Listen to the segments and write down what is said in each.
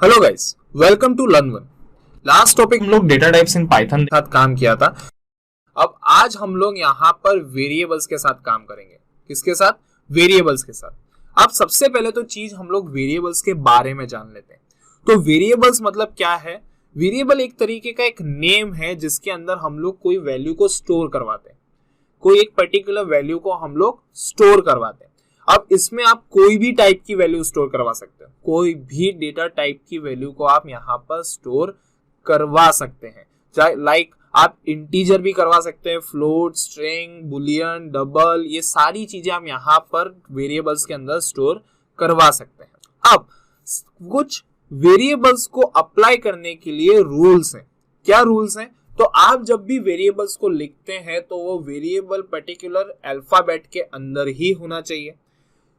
Hello guys, welcome to learn one. Last topic हम लोग data types in Python के साथ काम किया था। अब आज हम लोग यहाँ पर वेरिएबल्स के साथ काम करेंगे। किसके साथ? वेरिएबल्स के साथ। अब सबसे पहले तो चीज हम लोग वेरिएबल्स के बारे में जान लेते हैं। तो वेरिएबल्स मतलब क्या है? वेरिएबल एक तरीके का एक नेम है जिसके अंदर हम लोग कोई वैल्यू को स्टोर करवाते हैं। कोई एक पर्टिकुलर वैल्यू को हम लोग स्टोर करवाते हैं। अब इसमें आप कोई भी टाइप की वैल्यू स्टोर करवा सकते हो। कोई भी डेटा टाइप की वैल्यू को आप यहाँ पर स्टोर करवा सकते हैं। चाहे लाइक आप इंटीजर भी करवा सकते हैं, फ्लोट, स्ट्रिंग, बुलियन, डबल, ये सारी चीजें आप यहाँ पर वेरिएबल्स के अंदर स्टोर करवा सकते हैं। अब कुछ वेरिएबल्स को अप्लाई करने के लिए रूल्स हैं। क्या रूल्स हैं? तो आप जब भी वेरिएबल्स को लिखते हैं तो वो वेरिएबल पर्टिकुलर अल्फाबेट के अंदर ही होना चाहिए।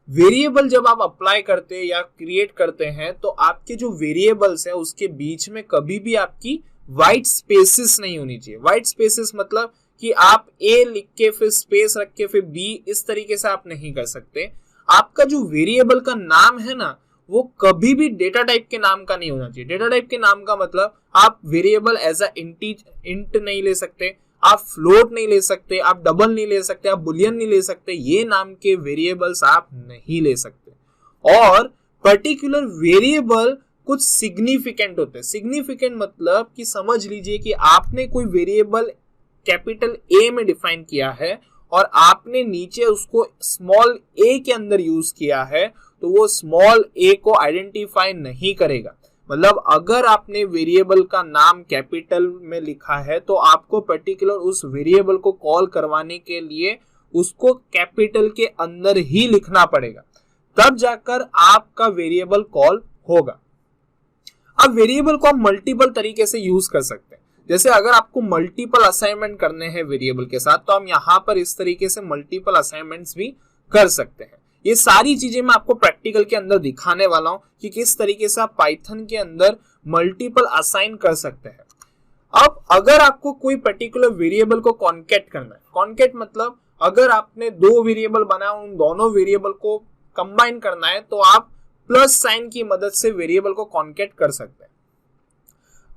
वेरिएबल जब आप अप्लाई करते हैं या क्रिएट करते हैं तो आपके जो वेरिएबल्स है उसके बीच में कभी भी आपकी व्हाइट स्पेसेस नहीं होनी चाहिए। व्हाइट स्पेसेस मतलब कि आप ए लिख के फिर स्पेस रख के फिर बी, इस तरीके से आप नहीं कर सकते। आपका जो वेरिएबल का नाम है ना, वो कभी भी डेटा टाइप के नाम का नहीं होना चाहिए। डेटा टाइप के नाम का मतलब आप वेरिएबल एज अ इंट नहीं ले सकते, आप फ्लोट नहीं ले सकते, आप डबल नहीं ले सकते, आप बुलियन नहीं ले सकते। ये नाम के वेरिएबल्स आप नहीं ले सकते। और पर्टिकुलर वेरिएबल कुछ सिग्निफिकेंट होते हैं। सिग्निफिकेंट मतलब कि समझ लीजिए कि आपने कोई वेरिएबल कैपिटल ए में डिफाइन किया है और आपने नीचे उसको स्मॉल ए के अंदर यूज किया है, तो वो स्मॉल ए को आइडेंटिफाई नहीं करेगा। मतलब अगर आपने वेरिएबल का नाम कैपिटल में लिखा है तो आपको पर्टिकुलर उस वेरिएबल को कॉल करवाने के लिए उसको कैपिटल के अंदर ही लिखना पड़ेगा, तब जाकर आपका वेरिएबल कॉल होगा। अब वेरिएबल को आप मल्टीपल तरीके से यूज कर सकते हैं। जैसे अगर आपको मल्टीपल असाइनमेंट करने हैं वेरिएबल के साथ तो हम यहाँ पर इस तरीके से मल्टीपल असाइनमेंट्स भी कर सकते हैं। ये सारी चीजें मैं आपको प्रैक्टिकल के अंदर दिखाने वाला हूं कि किस तरीके से आप पाइथन के अंदर मल्टीपल असाइन कर सकते हैं। अब अगर आपको कोई पर्टिकुलर वेरिएबल को कॉन्केट करना है, कॉन्केट मतलब अगर आपने दो वेरिएबल बनाया, उन दोनों वेरिएबल को कंबाइन करना है तो आप प्लस साइन की मदद से वेरिएबल को कॉन्केट कर सकते हैं।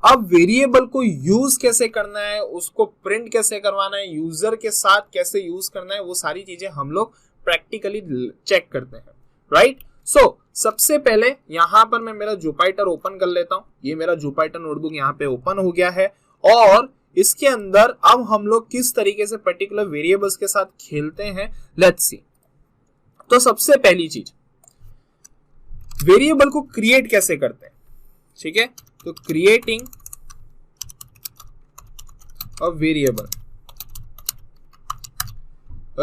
अब वेरिएबल को यूज कैसे करना है, उसको प्रिंट कैसे करवाना है, यूजर के साथ कैसे यूज करना है, वो सारी चीजें हम लोग प्रैक्टिकली चेक करते हैं। राइट? सो सबसे पहले यहां पर मैं मेरा जुपिटर ओपन कर लेता हूं। ये मेरा जुपिटर नोटबुक यहां पे ओपन हो गया है और इसके अंदर अब हम लोग किस तरीके से पर्टिकुलर वेरिएबल्स के साथ खेलते हैं, लेट्स सी। तो सबसे पहली चीज, वेरिएबल को क्रिएट कैसे करते हैं। ठीक है, तो creating a variable.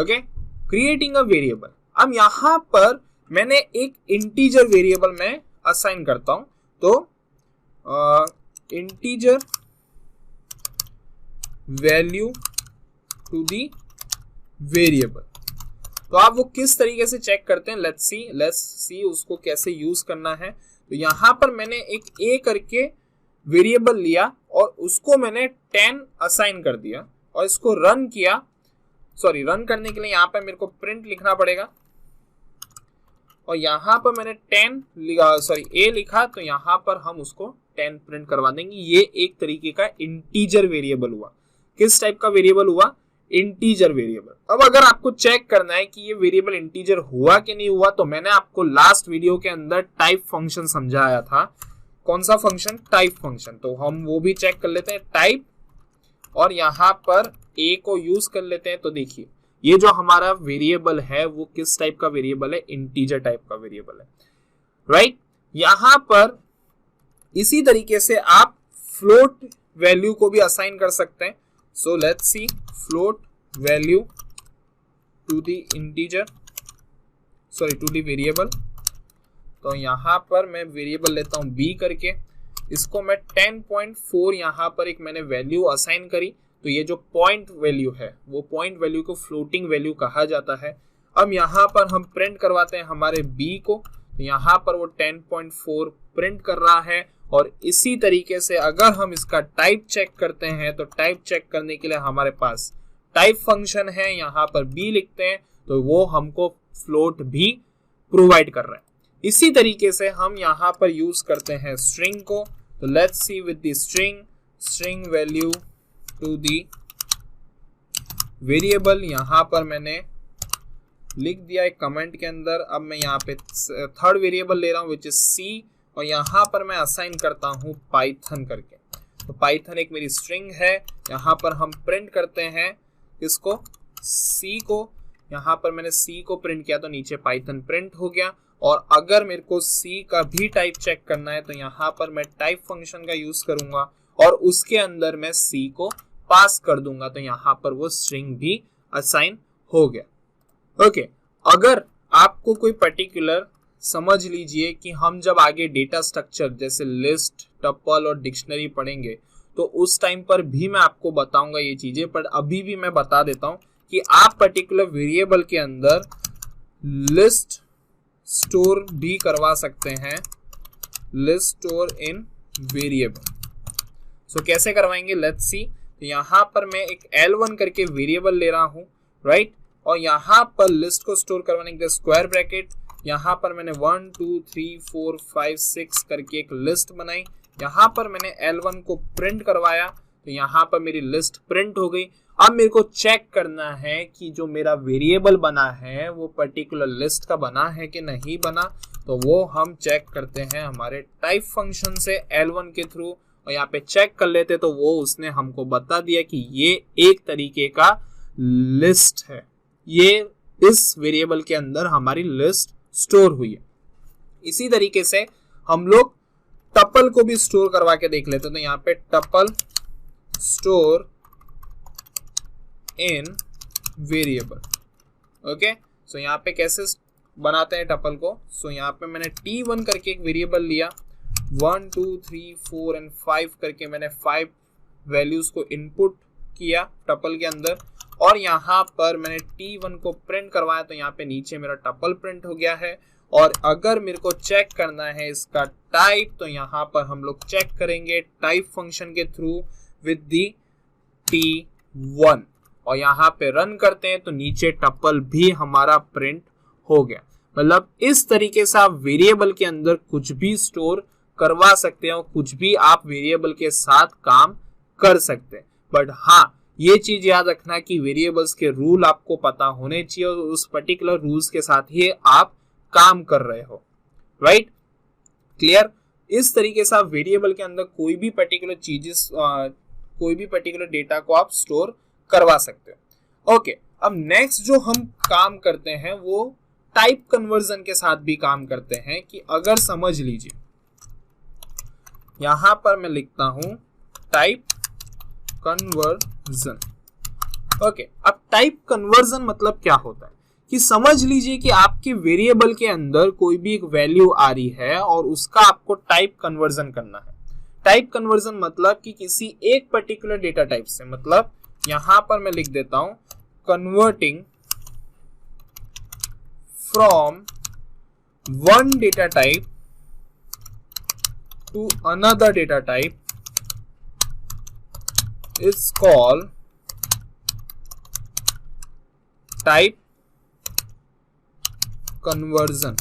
Okay, creating a variable. अब यहां पर मैंने एक इंटीजर वेरिएबल में असाइन करता हूं। तो integer value to the variable. तो आप वो किस तरीके से चेक करते हैं, लेट्स सी उसको कैसे यूज करना है। तो यहां पर मैंने एक ए करके वेरिएबल लिया और उसको मैंने 10 असाइन कर दिया और इसको रन किया। रन करने के लिए यहाँ पे मेरे को प्रिंट लिखना पड़ेगा और यहाँ पर मैंने 10 ए लिखा, तो यहाँ पर हम उसको 10 प्रिंट करवा देंगे। ये एक तरीके का इंटीजर वेरिएबल हुआ। किस टाइप का वेरिएबल हुआ? Integer variable. अब अगर आपको चेक करना है कि ये वेरिएबल इंटीजर हुआ कि नहीं हुआ, तो मैंने आपको लास्ट वीडियो के अंदर टाइप फंक्शन समझाया था। कौन सा फंक्शन? Type function. तो हम वो भी चेक कर लेते हैं, टाइप, और यहाँ पर ए को यूज कर लेते हैं। तो देखिए ये जो हमारा वेरिएबल है वो किस टाइप का वेरिएबल है? इंटीजर टाइप का वेरिएबल है। राइट? यहाँ पर इसी तरीके से आप फ्लोट वैल्यू को भी असाइन कर सकते हैं। So let's see, float value to the integer, to the variable. तो यहाँ पर मैं वेरिएबल लेता हूं बी करके, इसको मैं 10.4 यहाँ पर एक मैंने वैल्यू असाइन करी। तो ये जो पॉइंट वैल्यू है वो पॉइंट वैल्यू को फ्लोटिंग वैल्यू कहा जाता है। अब यहाँ पर हम प्रिंट करवाते हैं हमारे बी को, तो यहाँ पर वो 10.4 प्रिंट कर रहा है। और इसी तरीके से अगर हम इसका टाइप चेक करते हैं तो टाइप चेक करने के लिए हमारे पास टाइप फंक्शन है, यहाँ पर बी लिखते हैं तो वो हमको फ्लोट भी प्रोवाइड कर रहा है। इसी तरीके से हम यहाँ पर यूज करते हैं स्ट्रिंग को। तो let's see with the string value to the variable. यहाँ पर मैंने लिख दिया एक कमेंट के अंदर। अब मैं यहाँ पे थर्ड वेरिएबल ले रहा हूँ विच इज सी, और यहाँ पर मैं असाइन करता हूँ पाइथन करके। तो पाइथन एक मेरी स्ट्रिंग है, यहाँ पर हम प्रिंट करते हैं इसको सी को। यहाँ पर मैंने सी को प्रिंट किया तो नीचे पाइथन प्रिंट हो गया। और अगर मेरे को सी का भी टाइप चेक करना है तो यहाँ पर मैं टाइप फंक्शन का यूज करूंगा और उसके अंदर मैं सी को पास कर दूंगा, तो यहाँ पर वो स्ट्रिंग भी असाइन हो गया। ओके, अगर आपको कोई पर्टिकुलर, समझ लीजिए कि हम जब आगे डेटा स्ट्रक्चर जैसे लिस्ट, टपल और डिक्शनरी पढ़ेंगे तो उस टाइम पर भी मैं आपको बताऊंगा ये चीजें, पर अभी भी मैं बता देता हूं कि आप पर्टिकुलर वेरिएबल के अंदर लिस्ट स्टोर भी करवा सकते हैं, लिस्ट स्टोर इन वेरिएबल। सो कैसे करवाएंगे, लेट्स सी। तो यहाँ पर मैं एक L1 करके वेरिएबल ले रहा हूँ, राइट, और यहाँ पर लिस्ट को स्टोर करवाने के लिए स्क्वायर ब्रैकेट, यहाँ पर मैंने 1 2 3 4 5 6 करके एक लिस्ट बनाई। यहाँ पर मैंने L1 को प्रिंट करवाया तो यहाँ पर मेरी लिस्ट प्रिंट हो गई। अब मेरे को चेक करना है कि जो मेरा वेरिएबल बना है वो पर्टिकुलर लिस्ट का बना है कि नहीं बना, तो वो हम चेक करते हैं हमारे टाइप फंक्शन से L1 के थ्रू, और यहाँ पे चेक कर लेते तो वो उसने हमको बता दिया कि ये एक तरीके का लिस्ट है, ये इस वेरिएबल के अंदर हमारी लिस्ट स्टोर हुई है। इसी तरीके से हम लोग टपल को भी स्टोर करवा के देख लेते हैं। तो यहाँ पे tuple store in variable. Okay, so यहाँ पे कैसे बनाते हैं टपल को। सो यहाँ पे मैंने T1 करके एक वेरिएबल लिया, 1 2 3 4 एंड 5 करके मैंने 5 वैल्यूज को इनपुट किया टपल के अंदर, और यहाँ पर मैंने T1 को प्रिंट करवाया तो यहाँ पे नीचे मेरा टपल प्रिंट हो गया है। और अगर मेरे को चेक करना है इसका टाइप तो यहाँ पर हम लोग चेक करेंगे टाइप फंक्शन के थ्रू विद दी T1, और यहाँ पे रन करते हैं तो नीचे टपल भी हमारा प्रिंट हो गया। मतलब इस तरीके से आप वेरिएबल के अंदर कुछ भी स्टोर करवा सकते हैं और कुछ भी आप वेरिएबल के साथ काम कर सकते हैं। बट हाँ, ये चीज याद रखना कि वेरिएबल्स के रूल आपको पता होने चाहिए और उस पर्टिकुलर रूल्स के साथ ही आप काम कर रहे हो, राइट, क्लियर। इस तरीके से आप वेरिएबल के अंदर कोई भी पर्टिकुलर चीजेस, कोई भी पर्टिकुलर डेटा को आप स्टोर करवा सकते हो। ओके, अब नेक्स्ट जो हम काम करते हैं वो टाइप कन्वर्जन के साथ भी काम करते हैं। कि अगर समझ लीजिए यहां पर मैं लिखता हूं टाइप कन्वर्जन। ओके, अब टाइप कन्वर्जन मतलब क्या होता है कि समझ लीजिए कि आपके वेरिएबल के अंदर कोई भी एक वैल्यू आ रही है और उसका आपको टाइप कन्वर्जन करना है। टाइप कन्वर्जन मतलब कि किसी एक पर्टिकुलर डेटा टाइप से, मतलब यहां पर मैं लिख देता हूं converting from one data type two another data type is called type conversion,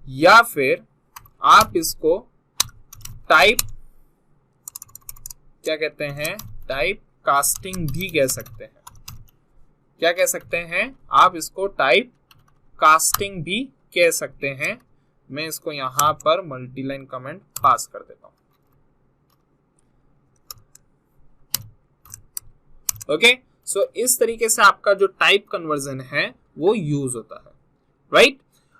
या फिर आप इसको टाइप क्या कहते हैं, टाइप कास्टिंग भी कह सकते हैं। क्या कह सकते हैं आप इसको, टाइप कास्टिंग भी कह सकते हैं। मैं इसको यहां पर मल्टीलाइन कमेंट पास कर देता हूं। ओके, सो इस तरीके से आपका जो टाइप कन्वर्जन है वो यूज होता है, राइट।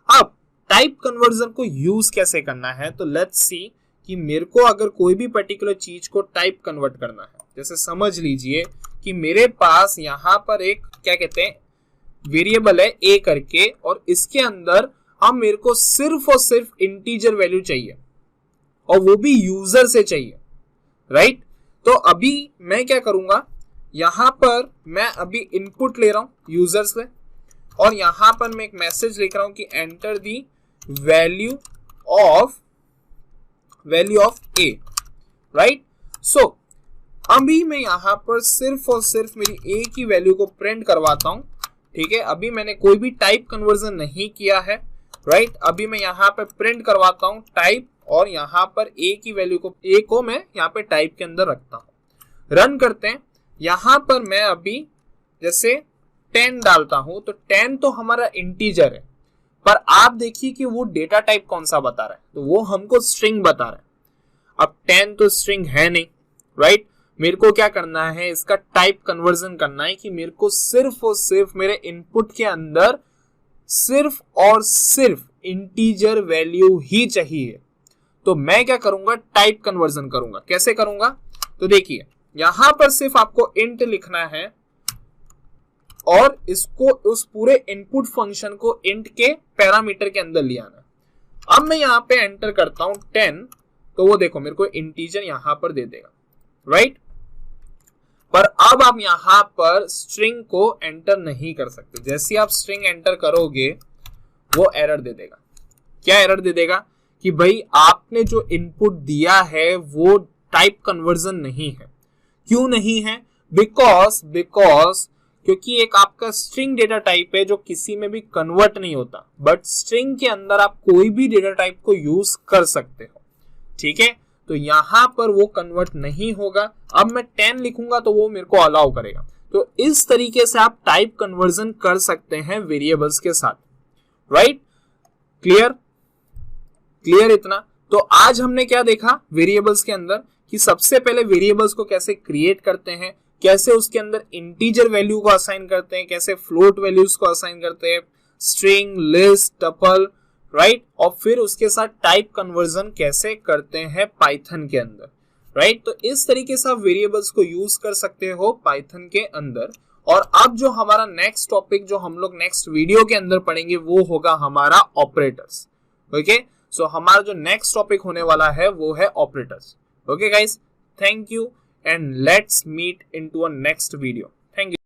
अब टाइप कन्वर्जन को यूज कैसे करना है, तो लेट्स सी कि मेरे को अगर कोई भी पर्टिकुलर चीज को टाइप कन्वर्ट करना है, जैसे समझ लीजिए कि मेरे पास यहां पर एक क्या कहते हैं वेरिएबल है a करके, और इसके अंदर अब मेरे को सिर्फ और सिर्फ इंटीजर वैल्यू चाहिए और वो भी यूजर से चाहिए, राइट। तो अभी मैं क्या करूंगा, यहां पर मैं अभी इनपुट ले रहा हूं यूजर से, और यहां पर मैं एक मैसेज लिख रहा हूं कि enter the value of a, right. So अभी मैं यहां पर सिर्फ और सिर्फ मेरी a की वैल्यू को प्रिंट करवाता हूं, ठीक है। अभी मैंने कोई भी टाइप कन्वर्जन नहीं किया है, राइट। अभी मैं यहाँ पे प्रिंट करवाता हूँ टाइप, और यहाँ पर ए की वैल्यू को, ए को मैं यहाँ पे टाइप के अंदर रखता हूँ। रन करते हैं। यहाँ पर मैं अभी जैसे 10 डालता हूं तो 10 तो हमारा इंटीजर है, पर आप देखिए कि वो डेटा टाइप कौन सा बता रहा है, तो वो हमको स्ट्रिंग बता रहा है। अब 10 तो स्ट्रिंग है नहीं, राइट। मेरे को क्या करना है, इसका टाइप कन्वर्जन करना है कि मेरे को सिर्फ और सिर्फ मेरे इनपुट के अंदर सिर्फ और सिर्फ इंटीजर वैल्यू ही चाहिए। तो मैं क्या करूंगा, टाइप कन्वर्जन करूंगा। कैसे करूंगा, तो देखिए यहां पर सिर्फ आपको इंट लिखना है और इसको, उस पूरे इनपुट फंक्शन को इंट के पैरामीटर के अंदर ले आना। अब मैं यहां पे एंटर करता हूं 10, तो वो देखो मेरे को इंटीजर यहां पर दे देगा, राइट। पर अब आप यहां पर स्ट्रिंग को एंटर नहीं कर सकते। जैसे आप स्ट्रिंग एंटर करोगे वो एरर दे देगा। क्या एरर दे देगा कि भाई आपने जो इनपुट दिया है वो टाइप कन्वर्जन नहीं है। क्यों नहीं है, बिकॉज क्योंकि एक आपका स्ट्रिंग डेटा टाइप है जो किसी में भी कन्वर्ट नहीं होता, बट स्ट्रिंग के अंदर आप कोई भी डेटा टाइप को यूज कर सकते हो, ठीक है। तो यहां पर वो कन्वर्ट नहीं होगा। अब मैं 10 लिखूंगा तो वो मेरे को अलाउ करेगा। तो इस तरीके से आप टाइप कन्वर्जन कर सकते हैं वेरिएबल्स के साथ, राइट। क्लियर इतना। तो आज हमने क्या देखा वेरिएबल्स के अंदर, कि सबसे पहले वेरिएबल्स को कैसे क्रिएट करते हैं, कैसे उसके अंदर इंटीजर वैल्यू को असाइन करते हैं, कैसे फ्लोट वैल्यूज को असाइन करते हैं, स्ट्रिंग, लिस्ट, टपल, राइट। और फिर उसके साथ टाइप कन्वर्जन कैसे करते हैं पाइथन के अंदर, राइट। तो इस तरीके से आप वेरिएबल्स को यूज कर सकते हो पाइथन के अंदर। और अब जो हमारा नेक्स्ट टॉपिक जो हम लोग नेक्स्ट वीडियो के अंदर पढ़ेंगे वो होगा हमारा ऑपरेटर्स, ओके। सो हमारा जो नेक्स्ट टॉपिक होने वाला है वो है operators. Okay guys, thank you and let's meet into a next video. Thank you.